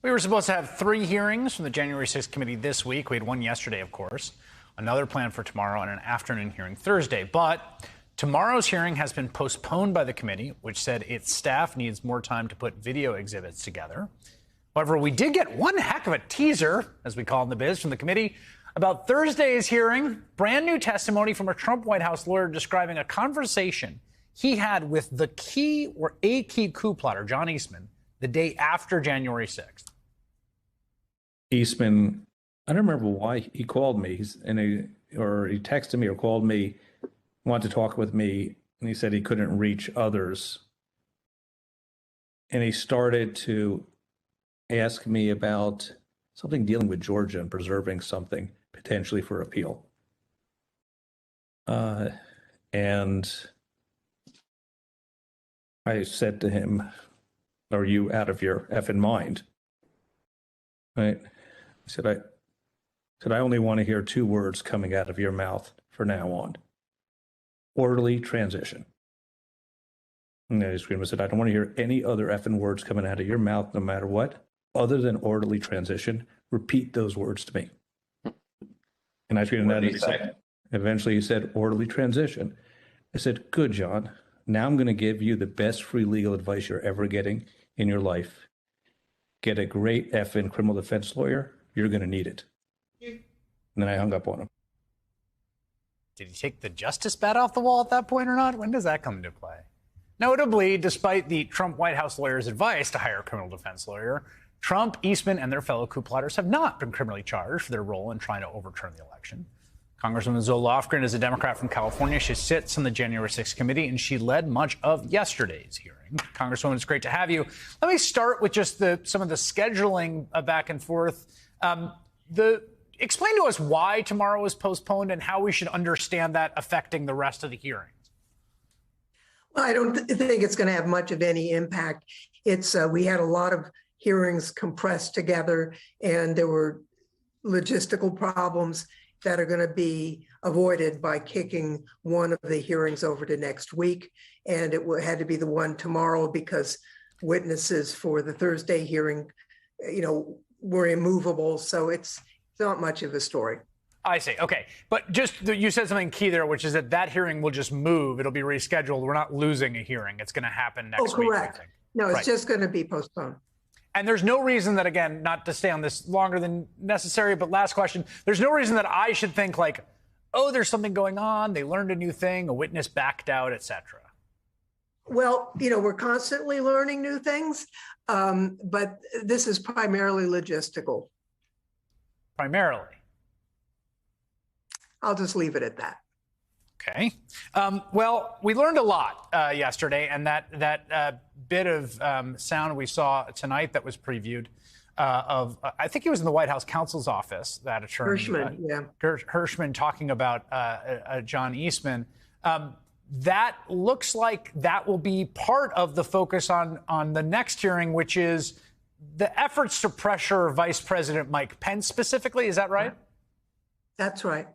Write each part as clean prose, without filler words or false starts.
We were supposed to have 3 hearings from the January 6th committee this week. We had one yesterday, of course, another planned for tomorrow, and an afternoon hearing Thursday. But tomorrow's hearing has been postponed by the committee, which said its staff needs more time to put video exhibits together. However, we did get one heck of a teaser, as we call it in the biz, from the committee about Thursday's hearing. Brand new testimony from a Trump White House lawyer describing a conversation he had with the key or a key coup plotter, John Eastman, the day after January 6th. Eastman, I don't remember why he called me, or he texted me or called me, wanted to talk with me, and he said he couldn't reach others. And he started to ask me about something dealing with Georgia and preserving something potentially for appeal. And I said to him, "Are you out of your effing mind?" Right? I said, I only want to hear 2 words coming out of your mouth from now on: orderly transition. And then he screamed and said, "I don't want to hear any other effing words coming out of your mouth, no matter what, other than orderly transition. Repeat those words to me." And I screamed that, and eventually he said, "Orderly transition." I said, "Good, John. Now I'm going to give you the best free legal advice you're ever getting in your life. Get a great effing criminal defense lawyer. You're going to need it." And then I hung up on him. Did he take the justice bat off the wall at that point or not? When does that come into play? Notably, despite the Trump White House lawyer's advice to hire a criminal defense lawyer, Trump, Eastman, and their fellow coup plotters have not been criminally charged for their role in trying to overturn the election. Congresswoman Zoe Lofgren is a Democrat from California. She sits on the January 6th committee, and she led much of yesterday's hearing. Congresswoman, it's great to have you. Let me start with just some of the scheduling back and forth. Explain to us why tomorrow is postponed and how we should understand that affecting the rest of the hearings. Well, I don't think it's going to have much of any impact. We had a lot of hearings compressed together, and there were logistical problems that are going to be avoided by kicking one of the hearings over to next week. And it had to be the one tomorrow because witnesses for the Thursday hearing, were immovable. So it's not much of a story. I see. Okay. But you said something key there, which is that hearing will just move. It'll be rescheduled. We're not losing a hearing. It's going to happen next week. Oh, correct. I think. No, it's just going to be postponed. And there's no reason that, again, not to stay on this longer than necessary, but last question, there's no reason that I should think like, oh, there's something going on, they learned a new thing, a witness backed out, et cetera. Well, we're constantly learning new things, but this is primarily logistical. Primarily? I'll just leave it at that. Okay. Well, we learned a lot yesterday, and that bit of sound we saw tonight that was previewed I think he was in the White House counsel's office, that attorney. Hirschman talking about John Eastman. That looks like that will be part of the focus on the next hearing, which is the efforts to pressure Vice President Mike Pence specifically. Is that right? That's right.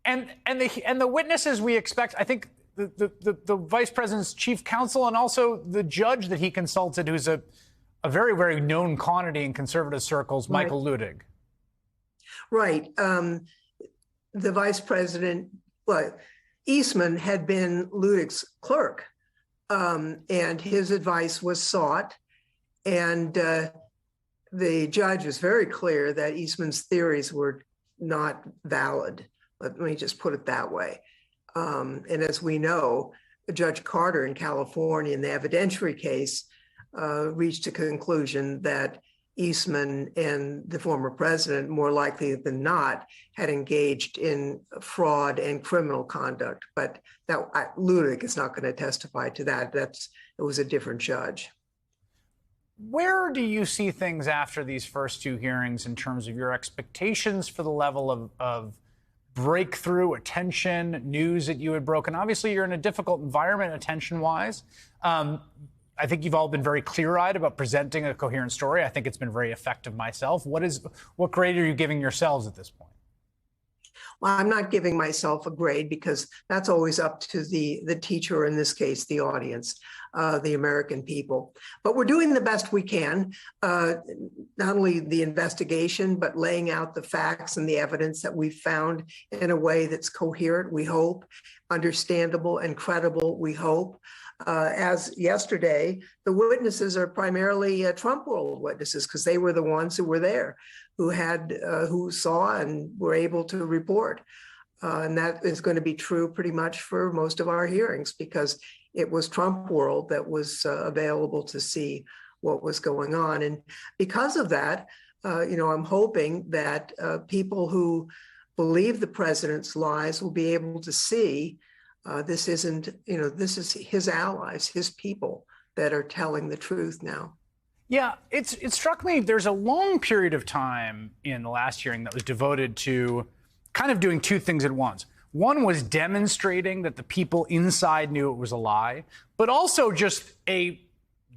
And the witnesses we expect, I think the vice president's chief counsel and also the judge that he consulted, who's a very, very known quantity in conservative circles, right. Michael Luttig. Right. The vice president, Eastman had been Luttig's clerk, and his advice was sought. And the judge was very clear that Eastman's theories were not valid. Let me just put it that way. And as we know, Judge Carter in California in the evidentiary case reached a conclusion that Eastman and the former president, more likely than not, had engaged in fraud and criminal conduct. But Luttig is not going to testify to that. It was a different judge. Where do you see things after these first 2 hearings in terms of your expectations for the level of breakthrough, attention, news that you had broken? Obviously, you're in a difficult environment attention-wise. I think you've all been very clear-eyed about presenting a coherent story. I think it's been very effective myself. What grade are you giving yourselves at this point? Well, I'm not giving myself a grade because that's always up to the teacher, in this case, the audience, the American people. But we're doing the best we can, not only the investigation, but laying out the facts and the evidence that we've found in a way that's coherent, we hope, understandable and credible, we hope. As yesterday, the witnesses are primarily Trump world witnesses because they were the ones who were there, who saw and were able to report. And that is going to be true pretty much for most of our hearings because it was Trump world that was available to see what was going on. And because of that, I'm hoping that people who believe the president's lies will be able to see this isn't, this is his allies, his people that are telling the truth now. Yeah, it struck me there's a long period of time in the last hearing that was devoted to kind of doing two things at once. One was demonstrating that the people inside knew it was a lie, but also just a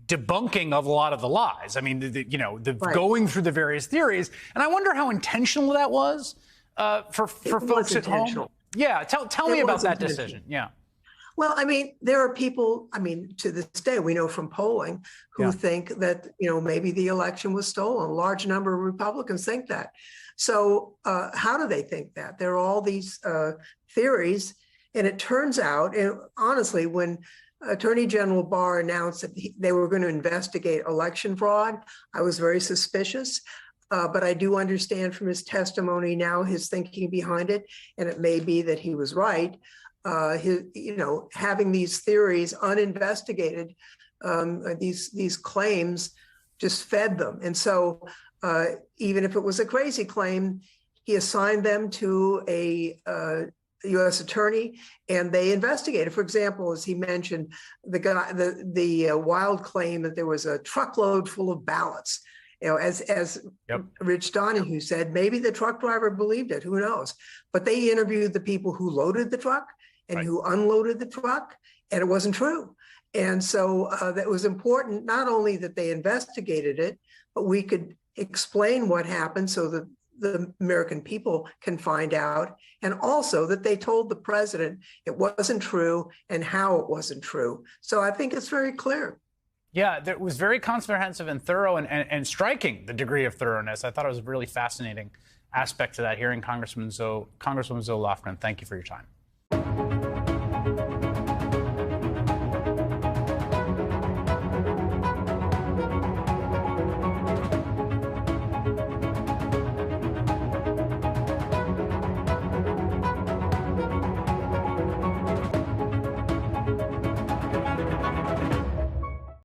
debunking of a lot of the lies. I mean, right. Going through the various theories. And I wonder how intentional that was for folks at home. Yeah, tell me about that decision. Yeah. Well, I mean, there are people, to this day, we know from polling who think that, maybe the election was stolen. A large number of Republicans think that. So how do they think that? There are all these theories. And it turns out, and honestly, when Attorney General Barr announced that they were going to investigate election fraud, I was very suspicious. But I do understand from his testimony now his thinking behind it, and it may be that he was right. Having these theories uninvestigated, these claims just fed them. And so even if it was a crazy claim, he assigned them to a U.S. attorney, and they investigated. For example, as he mentioned, the wild claim that there was a truckload full of ballots. As Rich Donahue said, maybe the truck driver believed it, who knows? But they interviewed the people who loaded the truck and who unloaded the truck, and it wasn't true. And so that was important, not only that they investigated it, but we could explain what happened so that the American people can find out, and also that they told the president it wasn't true and how it wasn't true. So I think it's very clear. Yeah, it was very comprehensive and thorough and striking, the degree of thoroughness. I thought it was a really fascinating aspect to that hearing. Congresswoman Zoe Lofgren, thank you for your time.